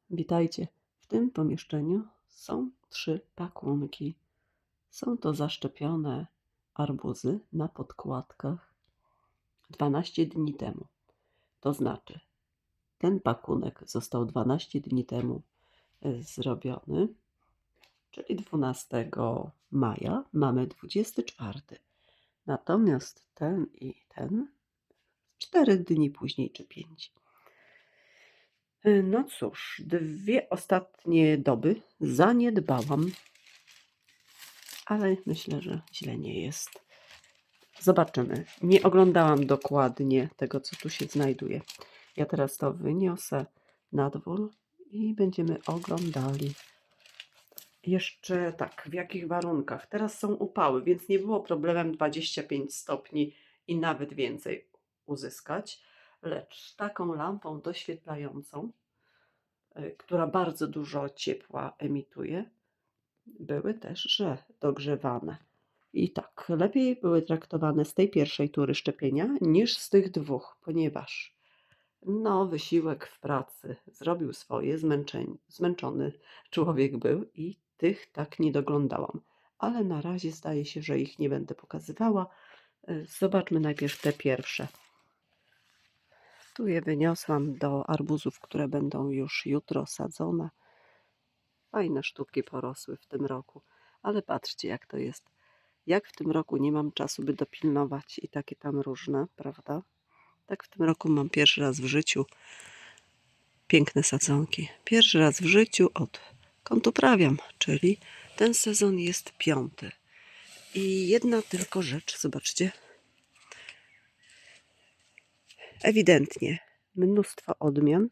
Witajcie. W tym pomieszczeniu są 3 pakunki. Są to zaszczepione arbuzy na podkładkach 12 dni temu. To znaczy, ten pakunek został 12 dni temu zrobiony, czyli 12 maja mamy 24. Natomiast ten i ten 4 dni później czy 5. No cóż, 2 ostatnie doby zaniedbałam, ale myślę, że źle nie jest. Zobaczymy. Nie oglądałam dokładnie tego, co tu się znajduje. Ja teraz to wyniosę na dwór i będziemy oglądali. Jeszcze tak, w jakich warunkach? Teraz są upały, więc nie było problemem 25 stopni i nawet więcej uzyskać, lecz taką lampą doświetlającą, która bardzo dużo ciepła emituje, były też dogrzewane. I tak, lepiej były traktowane z tej pierwszej tury szczepienia niż z tych 2, ponieważ wysiłek w pracy zrobił swoje, zmęczony człowiek był i tych tak nie doglądałam. Ale na razie zdaje się, że ich nie będę pokazywała. Zobaczmy najpierw te pierwsze. Tu je wyniosłam do arbuzów, które będą już jutro sadzone. Fajne sztuki porosły w tym roku, ale patrzcie, jak to jest. Jak w tym roku nie mam czasu, by dopilnować i takie tam różne, prawda? Tak w tym roku mam pierwszy raz w życiu piękne sadzonki. Pierwszy raz w życiu odkąd uprawiam, czyli ten sezon jest 5. I jedna tylko rzecz, zobaczcie. Ewidentnie mnóstwo odmian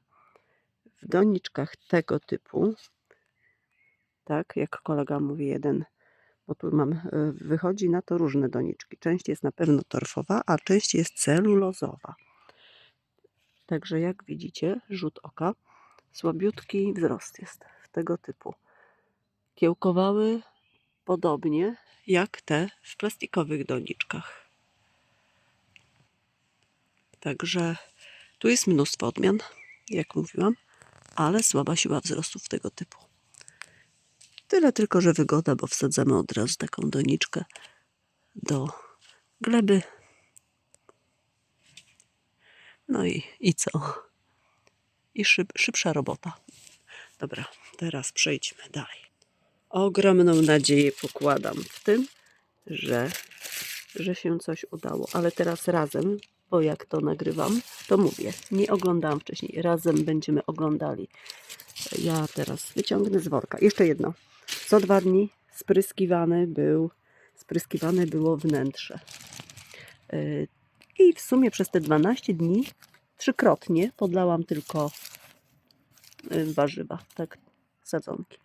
w doniczkach tego typu. Tak, jak kolega mówi, jeden, bo tu mam, wychodzi na to różne doniczki. Część jest na pewno torfowa, a część jest celulozowa. Także jak widzicie, rzut oka, słabiutki wzrost jest w tego typu. Kiełkowały podobnie jak te w plastikowych doniczkach. Także tu jest mnóstwo odmian, jak mówiłam, ale słaba siła wzrostów tego typu. Tyle tylko, że wygoda, bo wsadzamy od razu taką doniczkę do gleby. No i co? I szybsza robota. Dobra, teraz przejdźmy dalej. Ogromną nadzieję pokładam w tym, że się coś udało, ale teraz razem, bo jak to nagrywam, to mówię, nie oglądałam wcześniej, razem będziemy oglądali. Ja teraz wyciągnę z worka. Jeszcze jedno. Co 2 dni spryskiwane było wnętrze. I w sumie przez te 12 dni 3-krotnie podlałam tylko warzywa, tak, sadzonki.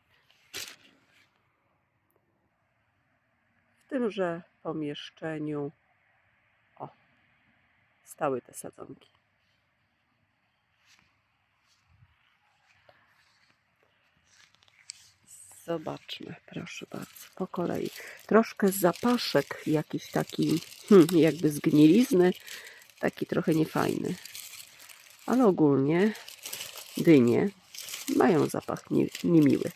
W tymże pomieszczeniu stały te sadzonki. Zobaczmy, proszę bardzo, po kolei. Troszkę zapaszek jakiś taki, jakby zgnilizny, taki trochę niefajny. Ale ogólnie dynie mają zapach niemiły.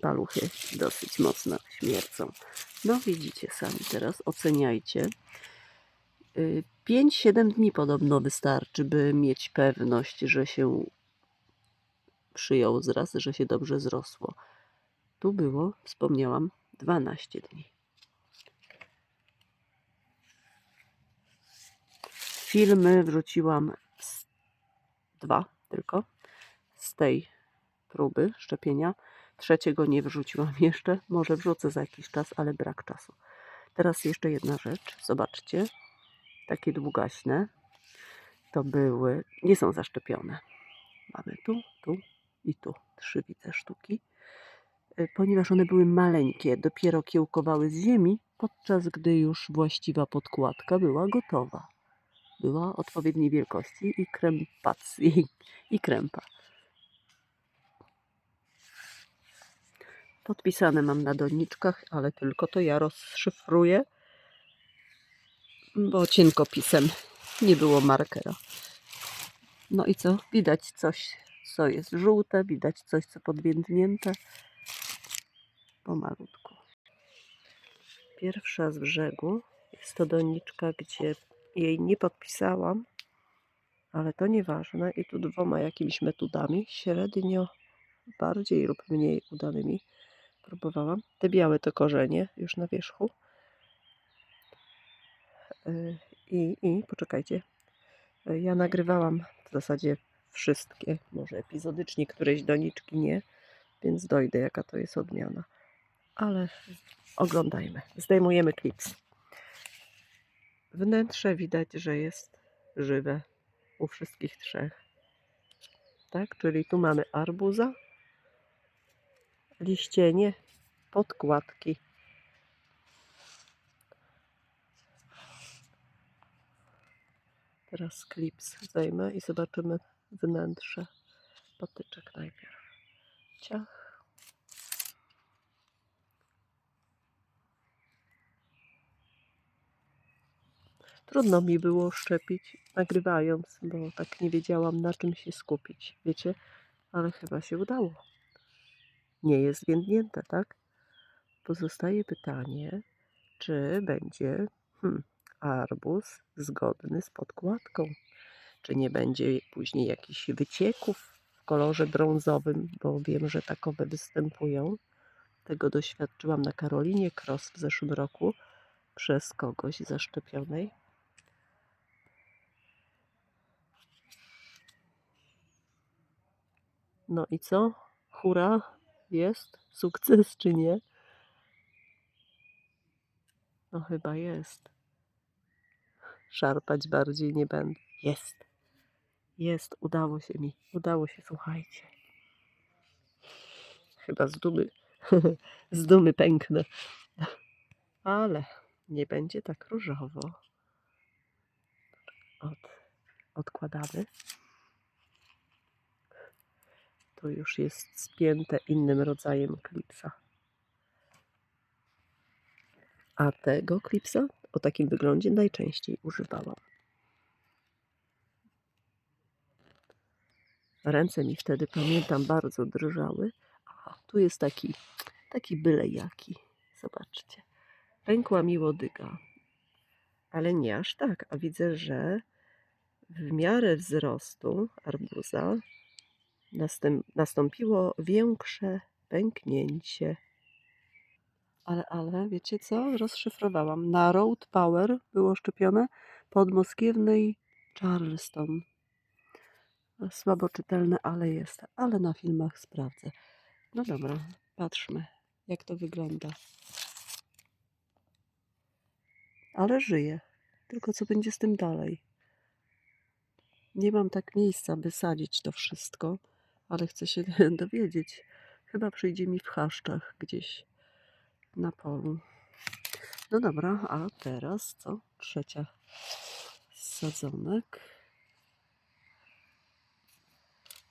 Paluchy dosyć mocno śmierdzą. No widzicie sami teraz, oceniajcie. 5-7 dni podobno wystarczy, by mieć pewność, że się przyjął zraz, że się dobrze zrosło. Tu było, wspomniałam, 12 dni. Filmy wrzuciłam 2 tylko z tej próby szczepienia. 3 nie wrzuciłam jeszcze. Może wrzucę za jakiś czas, ale brak czasu. Teraz jeszcze jedna rzecz. Zobaczcie. Takie długaśne. To były, nie są zaszczepione. Mamy tu i tu 3 widzę sztuki. Ponieważ one były maleńkie, dopiero kiełkowały z ziemi, podczas gdy już właściwa podkładka była gotowa. Była odpowiedniej wielkości i krępacji i krępa. Podpisane mam na doniczkach, ale tylko to ja rozszyfruję, bo cienkopisem nie było markera. No i co? Widać coś co jest żółte, widać coś, co podwiędnięte. Pomalutku. Pierwsza z brzegu jest to doniczka, gdzie jej nie podpisałam, ale to nieważne. I tu 2 jakimiś metodami, średnio bardziej lub mniej udanymi próbowałam. Te białe to korzenie już na wierzchu. I poczekajcie, ja nagrywałam w zasadzie wszystkie, może epizodycznie, któreś doniczki nie, więc dojdę jaka to jest odmiana. Ale oglądajmy. Zdejmujemy klips. Wnętrze widać, że jest żywe u wszystkich 3. Tak, czyli tu mamy arbuza, liścienie, podkładki. Teraz klips zdejmę i zobaczymy wnętrze. Patyczek najpierw. Ciach. Trudno mi było szczepić, nagrywając, bo tak nie wiedziałam, na czym się skupić, wiecie? Ale chyba się udało. Nie jest zwiędnięte, tak? Pozostaje pytanie, czy będzie arbuz zgodny z podkładką. Czy nie będzie później jakichś wycieków w kolorze brązowym, bo wiem, że takowe występują. Tego doświadczyłam na Karolinie Cross w zeszłym roku przez kogoś zaszczepionej. No i co? Hura? Jest? Sukces czy nie? No chyba jest. Szarpać bardziej nie będę. Jest. Jest. Udało się mi. Udało się, słuchajcie. Chyba z dumy. Z dumy pęknę. Ale nie będzie tak różowo. Odkładamy. To już jest spięte innym rodzajem klipsa. A tego klipsa o takim wyglądzie najczęściej używałam. Ręce mi wtedy, pamiętam, bardzo drżały. A tu jest taki byle jaki. Zobaczcie. Pękła mi łodyga. Ale nie aż tak. A widzę, że w miarę wzrostu arbuza nastąpiło większe pęknięcie. Ale wiecie co? Rozszyfrowałam. Na Road Power było szczepione pod Moskiewnej Charleston. Słabo czytelne, ale jest. Ale na filmach sprawdzę. No dobra, patrzmy, jak to wygląda. Ale żyje. Tylko co będzie z tym dalej? Nie mam tak miejsca, by sadzić to wszystko, ale chcę się dowiedzieć. Chyba przyjdzie mi w chaszczach gdzieś na polu. No dobra, a teraz co? Trzecia z sadzonek.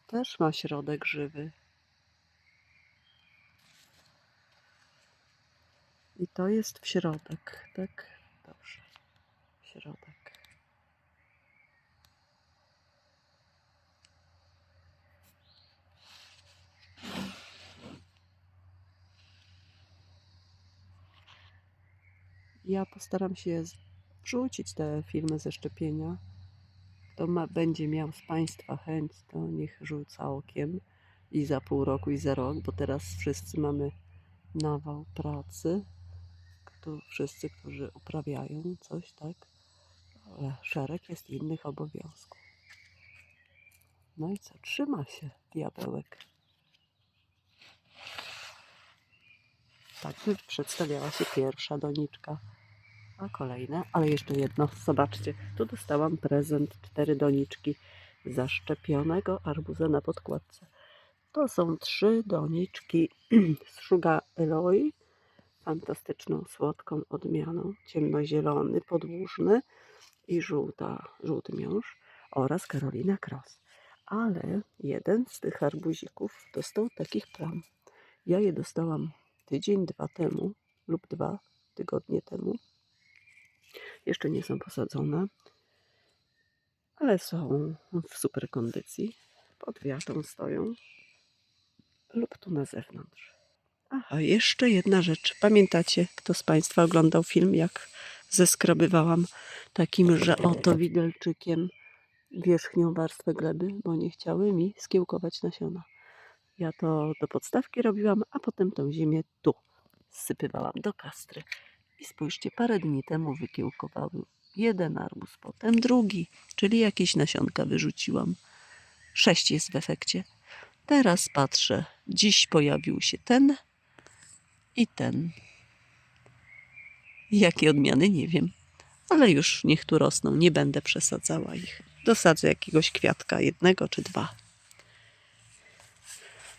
Też ma środek żywy. I to jest w środek, tak? Dobrze. W środek. Ja postaram się wrzucić te filmy ze szczepienia. Kto będzie miał z Państwa chęć, to niech rzuca okiem i za pół roku, i za rok, bo teraz wszyscy mamy nawał pracy. Wszyscy, którzy uprawiają coś, tak? Ale szereg jest innych obowiązków. No i co? Trzyma się diabełek. Tak by przedstawiała się pierwsza doniczka. A kolejne, ale jeszcze jedno. Zobaczcie, tu dostałam prezent 4 doniczki zaszczepionego arbuza na podkładce. To są 3 doniczki z Sugar Eloy, fantastyczną, słodką odmianą, ciemnozielony, podłużny i żółty miąższ oraz Carolina Cross. Ale jeden z tych arbuzików dostał takich plam. Ja je dostałam tydzień, 2 temu lub 2 tygodnie temu. Jeszcze nie są posadzone, ale są w super kondycji. pod wiatą stoją lub tu na zewnątrz. Aha, jeszcze jedna rzecz. Pamiętacie, kto z Państwa oglądał film, jak zeskrobywałam takim, że oto widelczykiem wierzchnią warstwę gleby, bo nie chciały mi skiełkować nasiona. Ja to do podstawki robiłam, a potem tą ziemię tu zsypywałam do kastry. I spójrzcie, parę dni temu wykiełkowały jeden arbuz, potem drugi, czyli jakieś nasionka wyrzuciłam. 6 jest w efekcie. Teraz patrzę, dziś pojawił się ten i ten. Jakie odmiany, nie wiem. Ale już niech tu rosną, nie będę przesadzała ich. Dosadzę jakiegoś kwiatka, jednego czy dwa.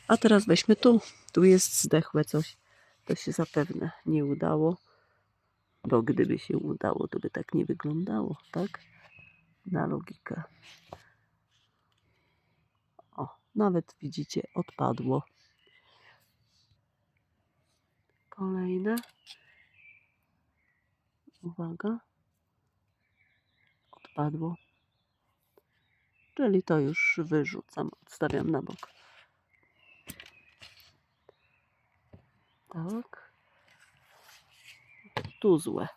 A teraz weźmy tu. Tu jest zdechłe coś. To się zapewne nie udało. Bo gdyby się udało, to by tak nie wyglądało, tak? Na logikę. O, nawet widzicie, odpadło. Kolejne. Uwaga. Odpadło. Czyli to już wyrzucam, odstawiam na bok. Tak. Tu złe.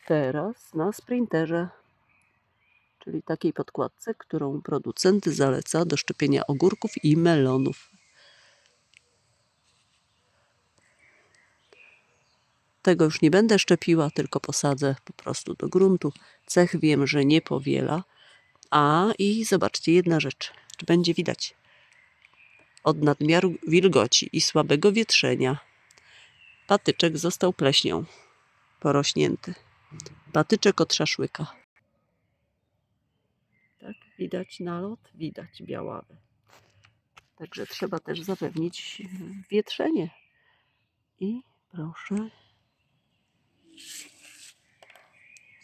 Teraz na sprinterze, czyli takiej podkładce, którą producent zaleca do szczepienia ogórków i melonów. Tego już nie będę szczepiła, tylko posadzę po prostu do gruntu. Cech wiem, że nie powiela. A i zobaczcie, jedna rzecz. Czy będzie widać? Od nadmiaru wilgoci i słabego wietrzenia patyczek został pleśnią porośnięty. Patyczek od szaszłyka. Tak, widać nalot, widać białawy. Także trzeba też zapewnić wietrzenie. I proszę.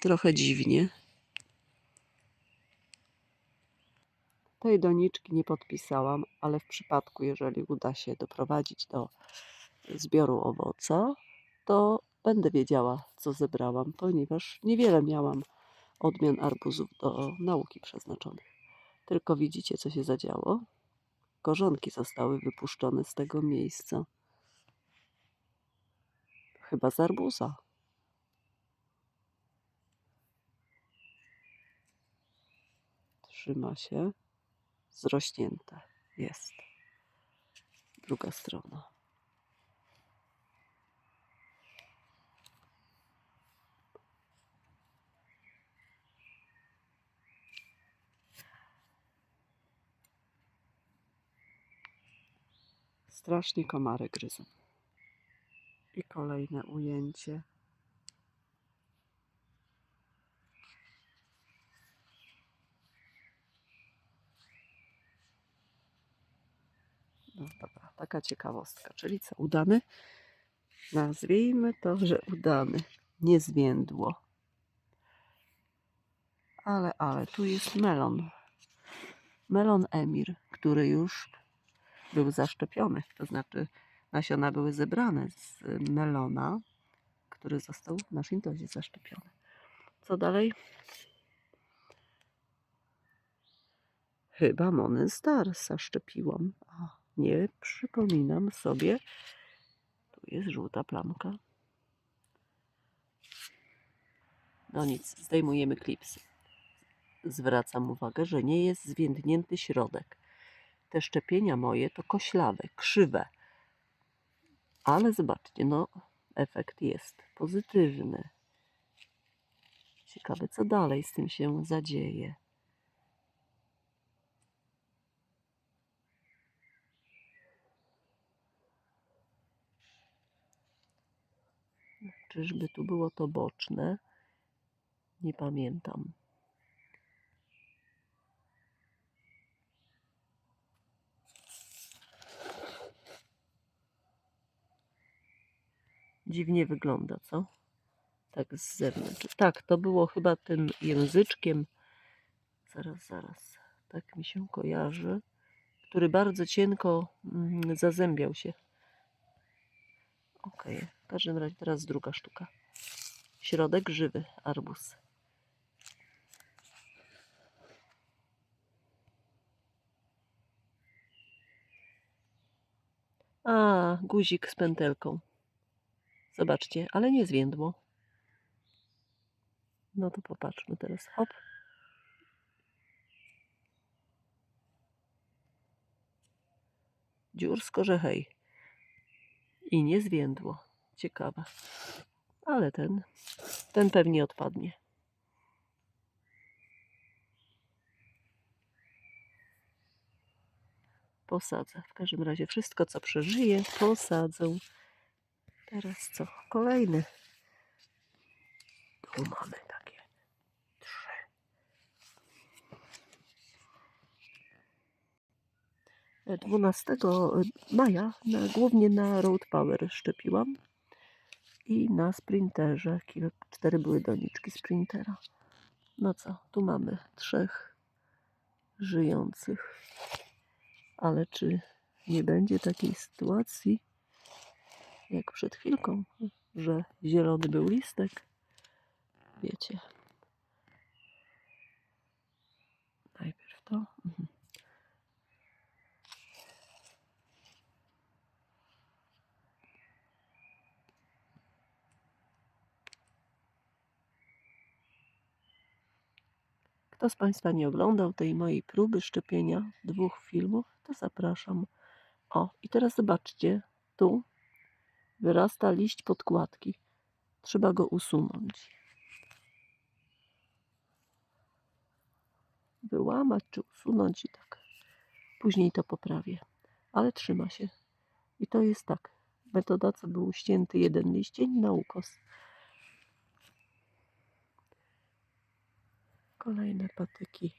Trochę dziwnie. Tej doniczki nie podpisałam, ale w przypadku, jeżeli uda się doprowadzić do zbioru owoca, to będę wiedziała, co zebrałam, ponieważ niewiele miałam odmian arbuzów do nauki przeznaczonych. Tylko widzicie, co się zadziało? Korzonki zostały wypuszczone z tego miejsca. Chyba z arbuza. Trzyma się. Zrośnięte jest. Druga strona. Strasznie komary gryzą. I kolejne ujęcie. No dobra, taka ciekawostka. Czyli co, udany? Nazwijmy to, że udany. Nie zwiędło. Ale tu jest melon. Melon Emir, który już był zaszczepiony. To znaczy nasiona były zebrane z melona, który został w naszym dozie zaszczepiony. Co dalej? Chyba Monen Star zaszczepiłam. A, nie przypominam sobie. Tu jest żółta plamka. No nic, zdejmujemy klipsy. Zwracam uwagę, że nie jest zwiędnięty środek. Te szczepienia moje to koślawe, krzywe. Ale zobaczcie, no efekt jest pozytywny. Ciekawe, co dalej z tym się zadzieje. Czyżby tu było to boczne? Nie pamiętam. Dziwnie wygląda, co? Tak z zewnątrz. Tak, to było chyba tym języczkiem. Zaraz. Tak mi się kojarzy. Który bardzo cienko zazębiał się. Ok, w każdym razie teraz druga sztuka. Środek żywy, arbuz. A, guzik z pętelką. Zobaczcie, ale nie zwiędło. No to popatrzmy teraz. Hop. Dziursko, że hej. I nie zwiędło. Ciekawe. Ale ten pewnie odpadnie. Posadzę. W każdym razie wszystko, co przeżyje, posadzę. Teraz co? Kolejny. Tu mamy takie 3. 12 maja głównie na Road Power szczepiłam i na Sprinterze. 4 były doniczki Sprintera. No co? Tu mamy 3 żyjących. Ale czy nie będzie takiej sytuacji, jak przed chwilką, że zielony był listek? Wiecie. Najpierw to. Kto z Państwa nie oglądał tej mojej próby szczepienia 2 filmów, to zapraszam. O, i teraz zobaczcie, tu wyrasta liść podkładki. Trzeba go usunąć. Wyłamać czy usunąć i tak. Później to poprawię. Ale trzyma się. I to jest tak. Metoda, co był ścięty jeden liścień na ukos. Kolejne patyki.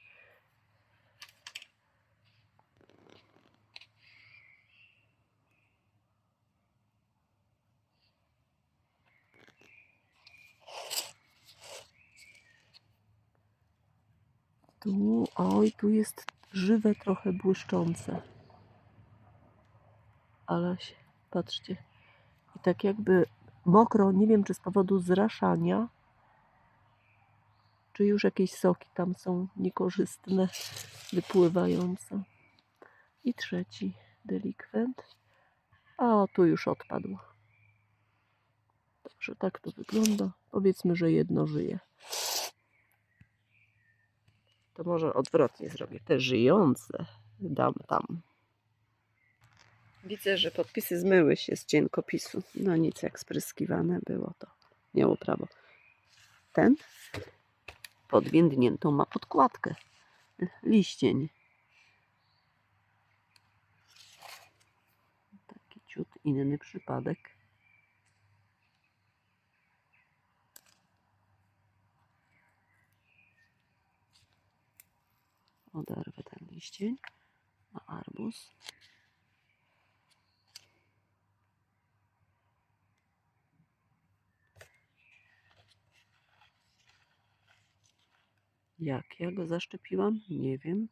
Tu, oj, tu jest żywe, trochę błyszczące. Ale patrzcie. I tak jakby mokro, nie wiem czy z powodu zraszania, czy już jakieś soki tam są niekorzystne, wypływające. I 3 delikwent. A tu już odpadł. Także tak to wygląda. Powiedzmy, że jedno żyje. To może odwrotnie zrobię. Te żyjące dam tam. Widzę, że podpisy zmyły się z cienkopisu. No nic, jak spryskiwane było, to miało prawo. Ten podwiędniętą ma podkładkę. Liścień. Taki ciut inny przypadek. Oderwę ten liścień na arbuz. Jak ja go zaszczepiłam? Nie wiem.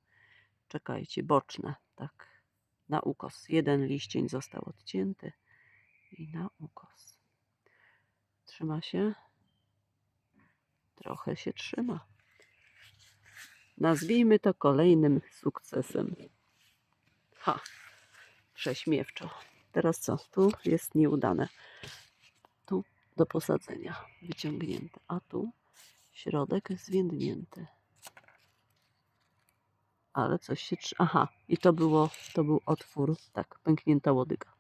Czekajcie, boczne, tak. Na ukos. Jeden liścień został odcięty i na ukos. Trzyma się? Trochę się trzyma. Nazwijmy to kolejnym sukcesem. Ha! Prześmiewczo. Teraz co? Tu jest nieudane. Tu do posadzenia wyciągnięte, a tu środek zwiędnięty. Ale coś się trzyma. Aha, i to był otwór, tak, pęknięta łodyga.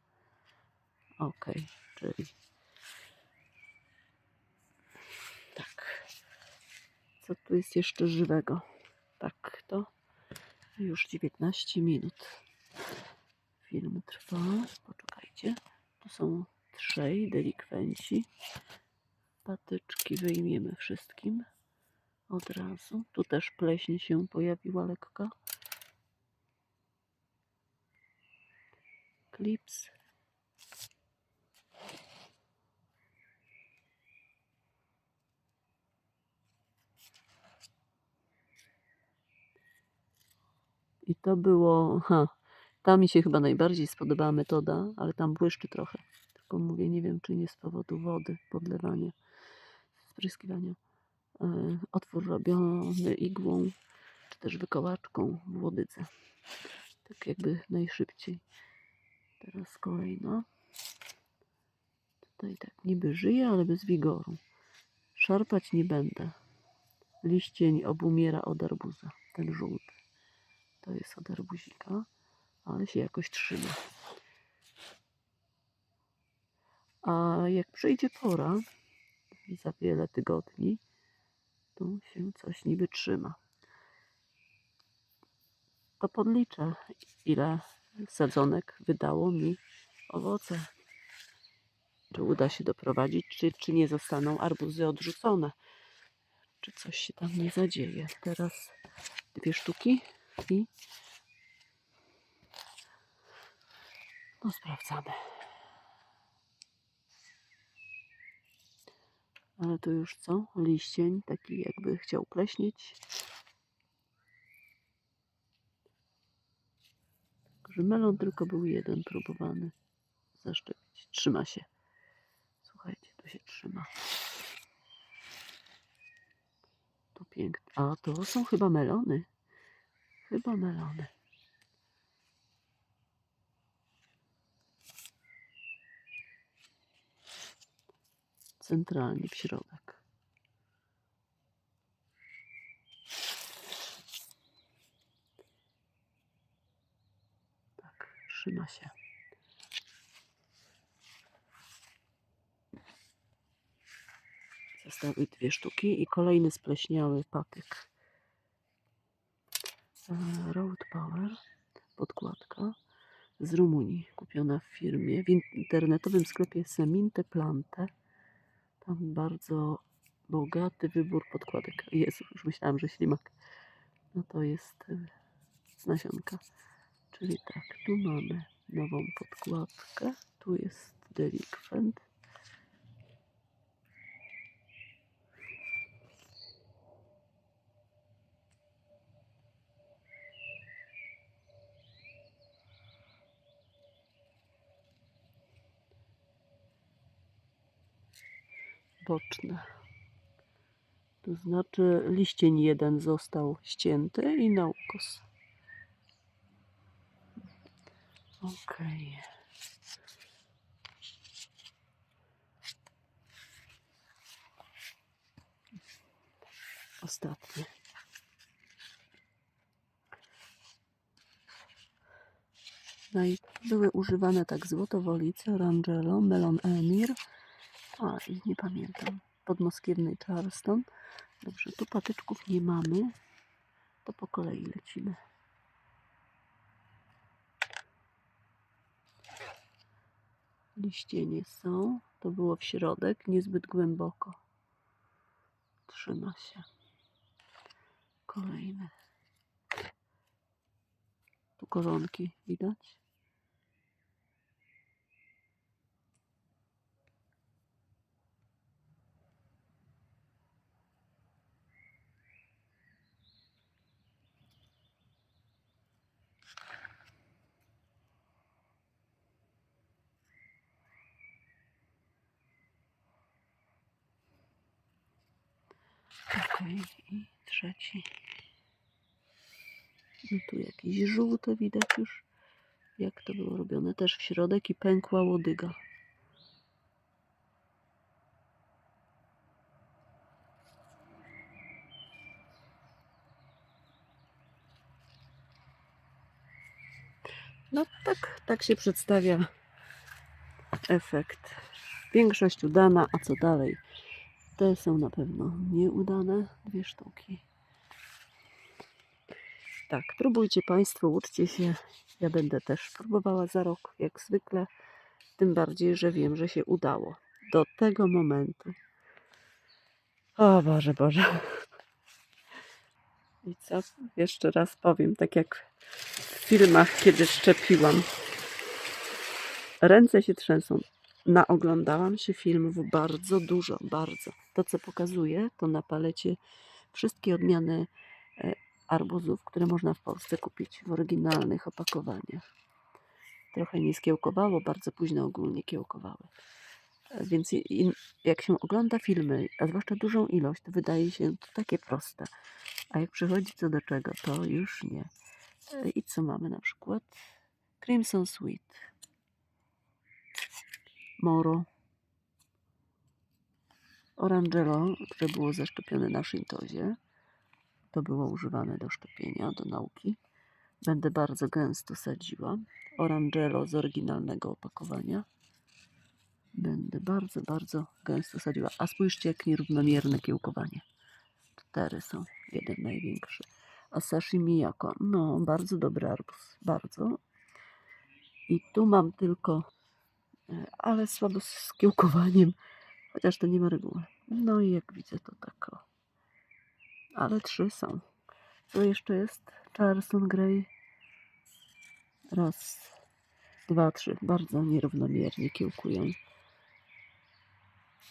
Ok, czyli tak. Co tu jest jeszcze żywego? Tak, to już 19 minut. Film trwa. Poczekajcie. Tu są 3 delikwenci. Patyczki wyjmiemy wszystkim od razu. Tu też pleśń się pojawiła lekka. Klips. I to było... ta mi się chyba najbardziej spodobała metoda, ale tam błyszczy trochę. Tylko mówię, nie wiem, czy nie z powodu wody, podlewania, spryskiwania. Otwór robiony igłą, czy też wykołaczką w łodydze. Tak jakby najszybciej. Teraz kolejna. Tutaj tak niby żyje, ale bez wigoru. Szarpać nie będę. Liścień obumiera od arbuza. Ten żółty. To jest od arbuzika, ale się jakoś trzyma. A jak przyjdzie pora, za wiele tygodni, tu się coś niby trzyma. To podliczę, ile sadzonek wydało mi owoce. Czy uda się doprowadzić, czy nie zostaną arbuzy odrzucone. Czy coś się tam nie zadzieje. Teraz 2 sztuki i no sprawdzamy. Ale tu już co? Liścień taki jakby chciał pleśnieć. Że melon tylko był jeden próbowany zaszczepić. Trzyma się. Słuchajcie, tu się trzyma. Tu pięknie. A to są chyba melony. Chyba melony. Centralnie w środek. Tak, trzyma się. Zostały 2 sztuki i kolejny spleśniały patyk. Road Power, podkładka z Rumunii, kupiona w firmie, w internetowym sklepie Seminte Plante. Tam bardzo bogaty wybór podkładek. Jezu, już myślałam, że ślimak. No to jest z nasionka. Czyli tak, tu mamy nową podkładkę. Tu jest delikwent. Boczne. To znaczy liścień jeden został ścięty i na ukos. Okej. Ostatnie. No i były używane tak złotowolice, Orangelo, Melon Emir. A i nie pamiętam. Podmoskiewny Charleston. Dobrze, tu patyczków nie mamy. To po kolei lecimy. Liście nie są. To było w środek, niezbyt głęboko. Trzyma się. Kolejne. Tu koronki widać. Okej, i trzeci. No tu jakieś żółte widać już. Jak to było robione? Też w środek i pękła łodyga. No tak się przedstawia efekt. Większość udana, a co dalej? Te są na pewno nieudane. 2 sztuki. Tak, próbujcie Państwo, uczcie się. Ja będę też próbowała za rok, jak zwykle. Tym bardziej, że wiem, że się udało. Do tego momentu. O Boże, Boże. I co? Jeszcze raz powiem, tak jak w filmach, kiedy szczepiłam. Ręce się trzęsą. Naoglądałam się filmów bardzo dużo, bardzo. To, co pokazuję, to na palecie wszystkie odmiany arbuzów, które można w Polsce kupić w oryginalnych opakowaniach. Trochę nie skiełkowało, bardzo późno ogólnie kiełkowały. Więc jak się ogląda filmy, a zwłaszcza dużą ilość, to wydaje się to takie proste. A jak przychodzi co do czego, to już nie. I co mamy na przykład? Crimson Sweet. Moro. Orangelo, które było zaszczepione na Shintozie. To było używane do szczepienia, do nauki. Będę bardzo gęsto sadziła. Orangelo z oryginalnego opakowania. Będę bardzo, bardzo gęsto sadziła. A spójrzcie, jak nierównomierne kiełkowanie. 4 są, jeden największy. A sashimi jako? No, bardzo dobry arbuz, bardzo. I tu mam tylko, ale słabo z kiełkowaniem, chociaż to nie ma reguły. No i jak widzę, to tak o. Ale 3 są. Co jeszcze jest? Charleston Grey. Raz, 2, 3. Bardzo nierównomiernie kiełkują.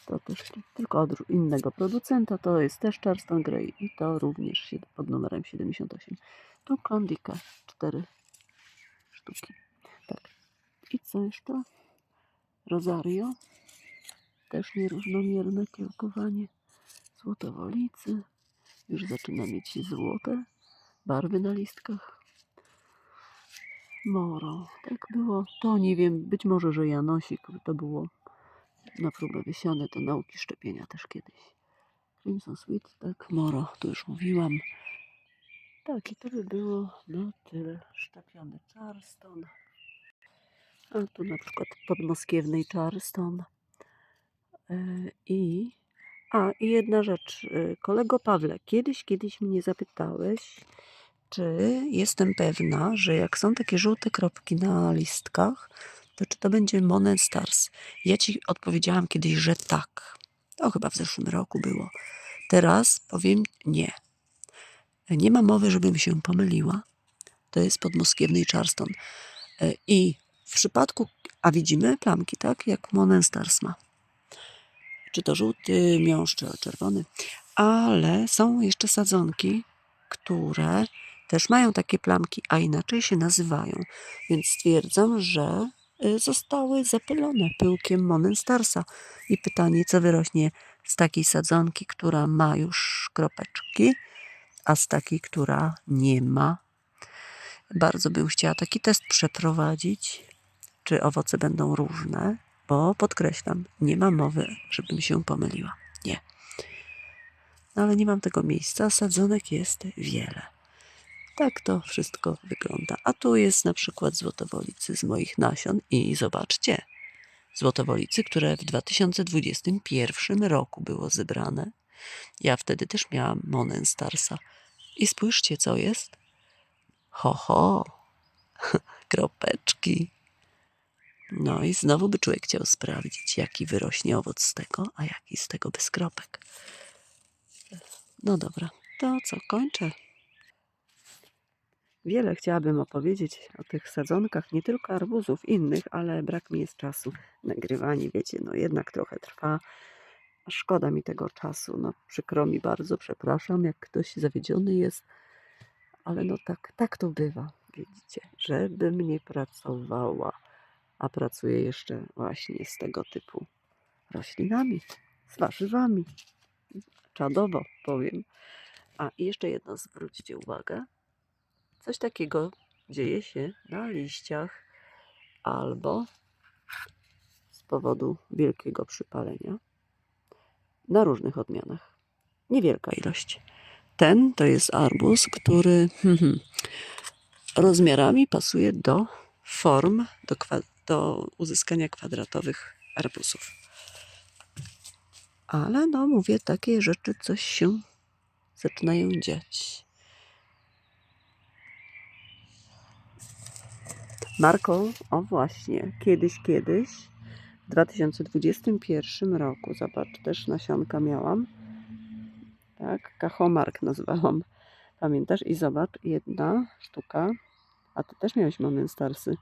To też tylko od innego producenta. To jest też Charleston Grey i to również pod numerem 78. Tu Klondike 4 sztuki. Tak. I co jeszcze? Rosario. Też nierównomierne kiełkowanie. Złotowolicy. Już zaczyna mieć złote barwy na listkach. Moro. Tak było. To nie wiem, być może, że Janosik. To było na próbę wysiane do nauki szczepienia też kiedyś. Crimson Sweet, tak. Moro, to już mówiłam. Tak, i to by było na tyle. Szczepiony Charleston. A tu na przykład podmoskiewnej Charleston. I jedna rzecz. Kolego Pawle, kiedyś mnie zapytałeś, czy jestem pewna, że jak są takie żółte kropki na listkach, to czy to będzie Monen Stars? Ja ci odpowiedziałam kiedyś, że tak. To chyba w zeszłym roku było. Teraz powiem nie. Nie ma mowy, żebym się pomyliła. To jest podmoskiewny Charleston. I w przypadku, a widzimy plamki, tak? Jak Monen Stars ma. Czy to żółty miąższ, czy czerwony. Ale są jeszcze sadzonki, które też mają takie plamki, a inaczej się nazywają. Więc stwierdzam, że zostały zapylone pyłkiem Monen Starsa. I pytanie, co wyrośnie z takiej sadzonki, która ma już kropeczki, a z takiej, która nie ma. Bardzo bym chciała taki test przeprowadzić, czy owoce będą różne, bo podkreślam, nie ma mowy, żebym się pomyliła. Nie. No ale nie mam tego miejsca, sadzonek jest wiele. Tak to wszystko wygląda. A tu jest na przykład złotowolicy z moich nasion i zobaczcie, złotowolicy, które w 2021 roku było zebrane. Ja wtedy też miałam Monen Starsa. I spójrzcie, co jest. Ho, kropeczki. No i znowu by człowiek chciał sprawdzić, jaki wyrośnie owoc z tego, a jaki z tego bez kropek. No dobra, to co, kończę. Wiele chciałabym opowiedzieć o tych sadzonkach, nie tylko arbuzów, innych, ale brak mi jest czasu. Nagrywanie, wiecie, no jednak trochę trwa. Szkoda mi tego czasu, no przykro mi bardzo, przepraszam, jak ktoś zawiedziony jest, ale no tak to bywa, widzicie, żebym nie pracowała, a pracuję jeszcze właśnie z tego typu roślinami, z warzywami, czadowo powiem. A i jeszcze jedno, zwróćcie uwagę, coś takiego dzieje się na liściach albo z powodu wielkiego przypalenia na różnych odmianach. Niewielka ilość. Ten to jest arbuz, który rozmiarami pasuje do form, do uzyskania kwadratowych arbuzów. Ale no mówię, takie rzeczy coś się zaczynają dziać. Marko, o właśnie, kiedyś, w 2021 roku, zobacz, też nasionka miałam, tak, Cajomark nazwałam, pamiętasz? I zobacz, jedna sztuka, a ty też miałeś Monen Starsy,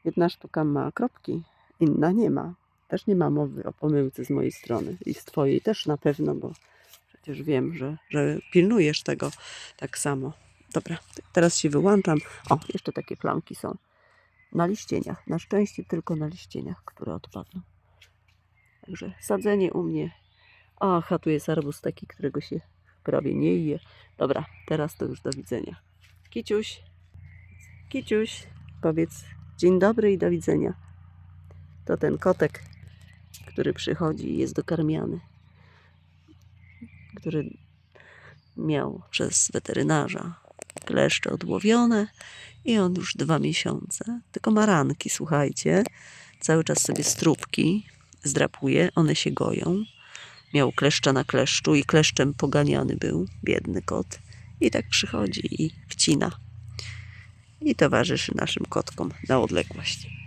jedna sztuka ma kropki, inna nie ma. Też nie ma mowy o pomyłce z mojej strony i z twojej też na pewno, bo przecież wiem, że pilnujesz tego tak samo. Dobra, teraz się wyłączam. O, jeszcze takie plamki są. Na liścieniach. Na szczęście tylko na liścieniach, które odpadną. Także sadzenie u mnie. Ach, a tu jest arbuz taki, którego się prawie nie je. Dobra, teraz to już do widzenia. Kiciuś, Kiciuś, powiedz dzień dobry i do widzenia. To ten kotek, który przychodzi i jest dokarmiany, który miał przez weterynarza kleszcze odłowione i on już 2 miesiące. Tylko ma ranki, słuchajcie. Cały czas sobie stróbki zdrapuje, one się goją. Miał kleszcza na kleszczu i kleszczem poganiany był, biedny kot. I tak przychodzi i wcina. I towarzyszy naszym kotkom na odległość.